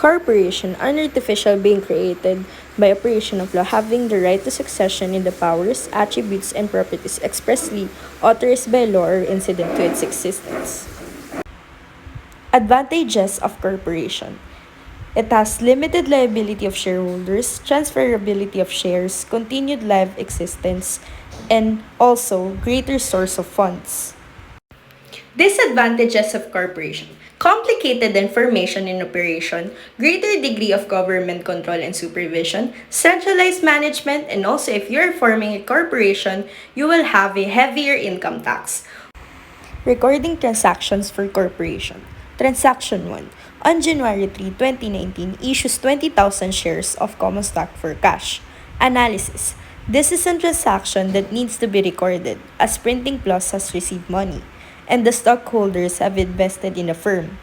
Corporation, an artificial being created by operation of law having the right to succession in the powers, attributes, and properties expressly authorized by law or incident to its existence. Advantages of corporation. It has limited liability of shareholders, transferability of shares, continued life existence, and also greater source of funds. Disadvantages of corporation. Complicated information in operation, greater degree of government control and supervision, centralized management, and also if you're forming a corporation, you will have a heavier income tax. Recording transactions for corporation. Transaction 1. On January 3, 2019, issues 20,000 shares of common stock for cash. Analysis. This is a transaction that needs to be recorded as Printing Plus has received money and the stockholders have invested in the firm.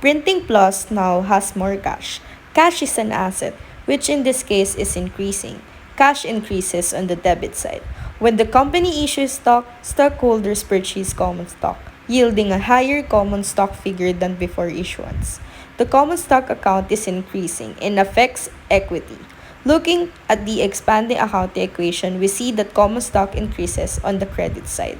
Printing Plus now has more cash. Cash is an asset, which in this case is increasing. Cash increases on the debit side. When the company issues stock, stockholders purchase common stock, yielding a higher common stock figure than before issuance. The common stock account is increasing and affects equity. Looking at the expanding accounting equation, we see that common stock increases on the credit side.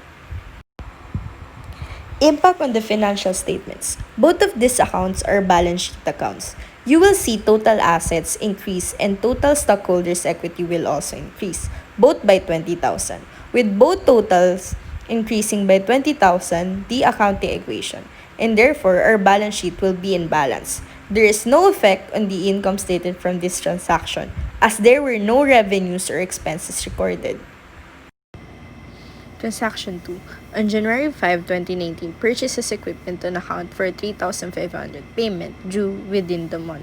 Impact on the financial statements. Both of these accounts are balance sheet accounts. You will see total assets increase and total stockholders' equity will also increase, both by 20,000. With both totals increasing by 20,000, the accounting equation, and therefore our balance sheet will be in balance. There is no effect on the income statement from this transaction, as there were no revenues or expenses recorded. Transaction 2. On January 5, 2019, purchases equipment on account for 3,500 payment due within the month.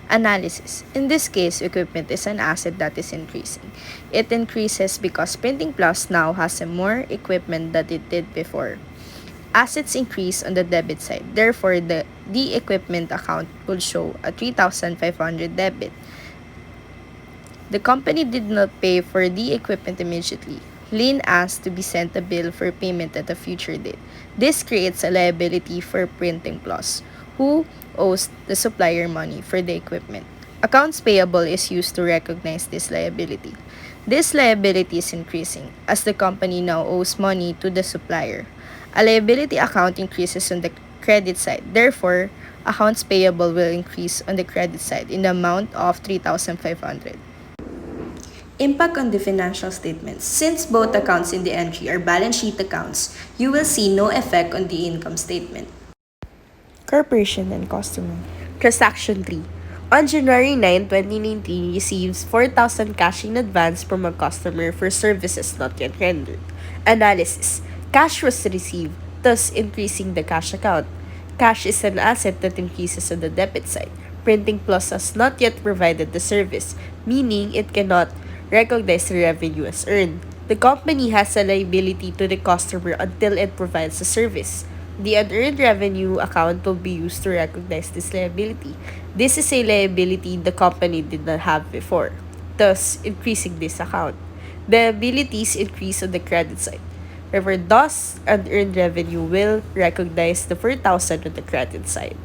Analysis. In this case, equipment is an asset that is increasing. It increases because Printing Plus now has more equipment than it did before. Assets increase on the debit side. Therefore, the equipment account will show a 3,500 debit. The company did not pay for the equipment immediately. Lien asked to be sent a bill for payment at a future date. This creates a liability for Printing Plus, who owes the supplier money for the equipment. Accounts payable is used to recognize this liability. This liability is increasing as the company now owes money to the supplier. A liability account increases on the credit side. Therefore, accounts payable will increase on the credit side in the amount of 3,500. Impact on the financial statements. Since both accounts in the entry are balance sheet accounts, you will see no effect on the income statement. Corporation and customer. Transaction 3. On January 9, 2019, receives 4,000 cash in advance from a customer for services not yet rendered. Analysis. Cash was received, thus increasing the cash account. Cash is an asset that increases on the debit side. Printing Plus has not yet provided the service, meaning it cannot recognize the revenue as earned. The company has a liability to the customer until it provides the service. The unearned revenue account will be used to recognize this liability. This is a liability the company did not have before, thus increasing this account. The liabilities increase on the credit side. However, thus unearned revenue will recognize the 4,000 on the credit side.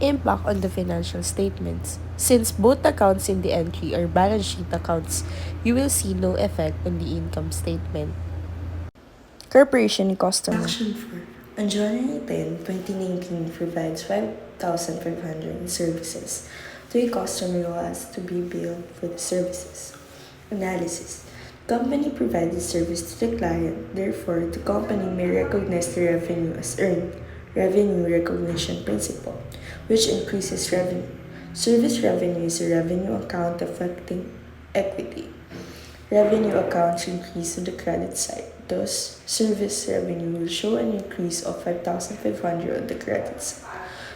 Impact on the financial statements. Since both accounts in the entry are balance sheet accounts, you will see no effect on the income statement. Corporation customer. Action 4. On January 10, 2019, provides 5,500 in services to a customer who has to be billed for the services. Analysis. Company provides the service to the client, therefore the company may recognize the revenue as earned, revenue recognition principle, which increases revenue. Service revenue is a revenue account affecting equity. Revenue accounts increase on the credit side. Thus, service revenue will show an increase of 5,500 on the credit side.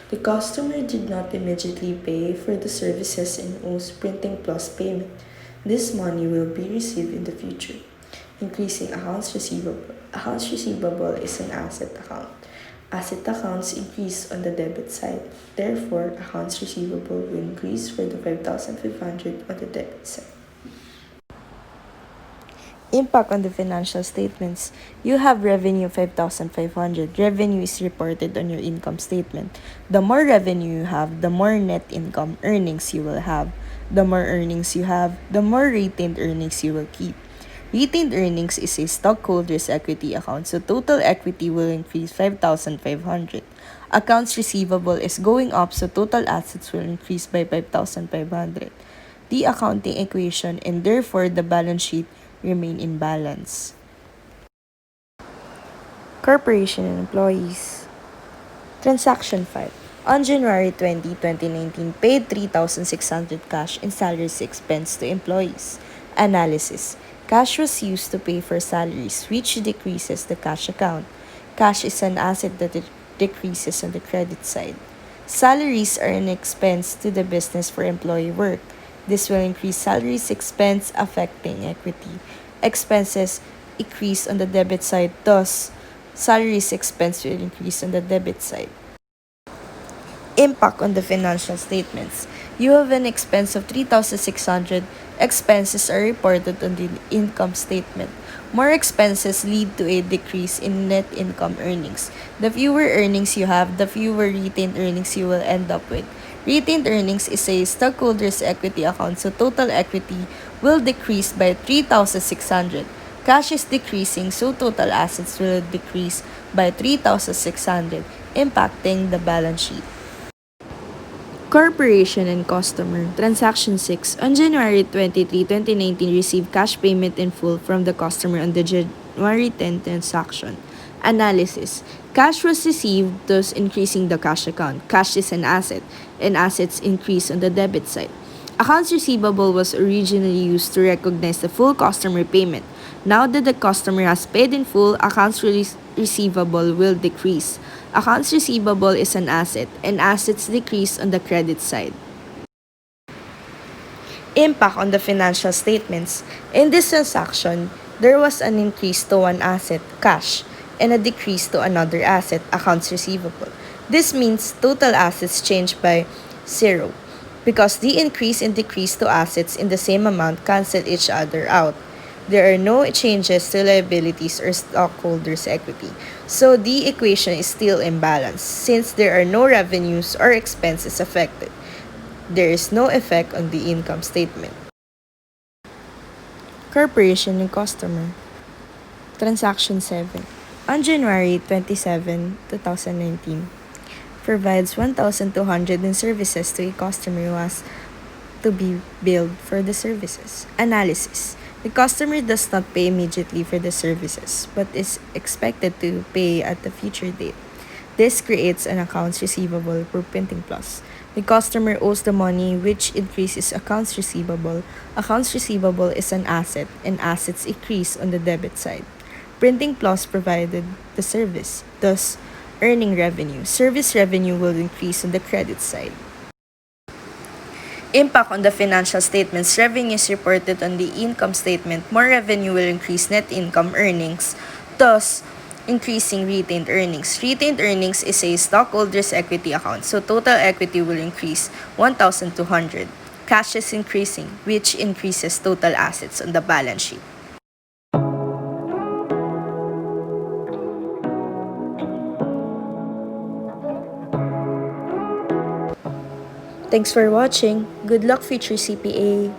The customer did not immediately pay for the services and owes Printing Plus payment. This money will be received in the future, increasing accounts receivable. Accounts receivable is an asset account. Asset accounts increase on the debit side. Therefore, accounts receivable will increase for the 5,500 on the debit side. Impact on the financial statements. You have revenue 5,500. Revenue is reported on your income statement. The more revenue you have, the more net income earnings you will have. The more earnings you have, the more retained earnings you will keep. Retained earnings is a stockholders' equity account, so total equity will increase 5,500. Accounts receivable is going up, so total assets will increase by 5,500. The accounting equation and therefore the balance sheet remain in balance. Corporation and employees. Transaction 5. On January 20, 2019, paid 3,600 cash in salaries expense to employees. Analysis. Cash was used to pay for salaries, which decreases the cash account. Cash is an asset that decreases on the credit side. Salaries are an expense to the business for employee work. This will increase salaries expense affecting equity. Expenses increase on the debit side, thus salaries expense will increase on the debit side. Impact on the financial statements. You have an expense of 3,600. Expenses are reported on the income statement. More expenses lead to a decrease in net income earnings. The fewer earnings you have, the fewer retained earnings you will end up with. Retained earnings is a stockholders' equity account, so total equity will decrease by 3,600. Cash is decreasing, so total assets will decrease by 3,600, impacting the balance sheet. Corporation and customer. Transaction 6. On January 23, 2019, received cash payment in full from the customer on the January 10 transaction. Analysis. Cash was received, thus increasing the cash account. Cash is an asset, and assets increase on the debit side. Accounts receivable was originally used to recognize the full customer payment. Now that the customer has paid in full, accounts receivable will decrease. Accounts receivable is an asset, and assets decrease on the credit side. Impact on the financial statements. In this transaction, there was an increase to one asset, cash, and a decrease to another asset, accounts receivable. This means total assets changed by 0 because the increase and decrease to assets in the same amount cancel each other out. There are no changes to liabilities or stockholders' equity, so the equation is still imbalanced since there are no revenues or expenses affected. There is no effect on the income statement. Corporation and customer. Transaction 7. On January 27, 2019, provides 1,200 in services to a customer who has to be billed for the services. Analysis. The customer does not pay immediately for the services, but is expected to pay at a future date. This creates an accounts receivable for Printing Plus. The customer owes the money, which increases accounts receivable. Accounts receivable is an asset, and assets increase on the debit side. Printing Plus provided the service, thus earning revenue. Service revenue will increase on the credit side. Impact on the financial statements. Revenue is reported on the income statement. More revenue will increase net income earnings, thus increasing retained earnings. Retained earnings is a stockholders' equity account, so total equity will increase 1,200. Cash is increasing, which increases total assets on the balance sheet. Thanks for watching. Good luck, future CPA.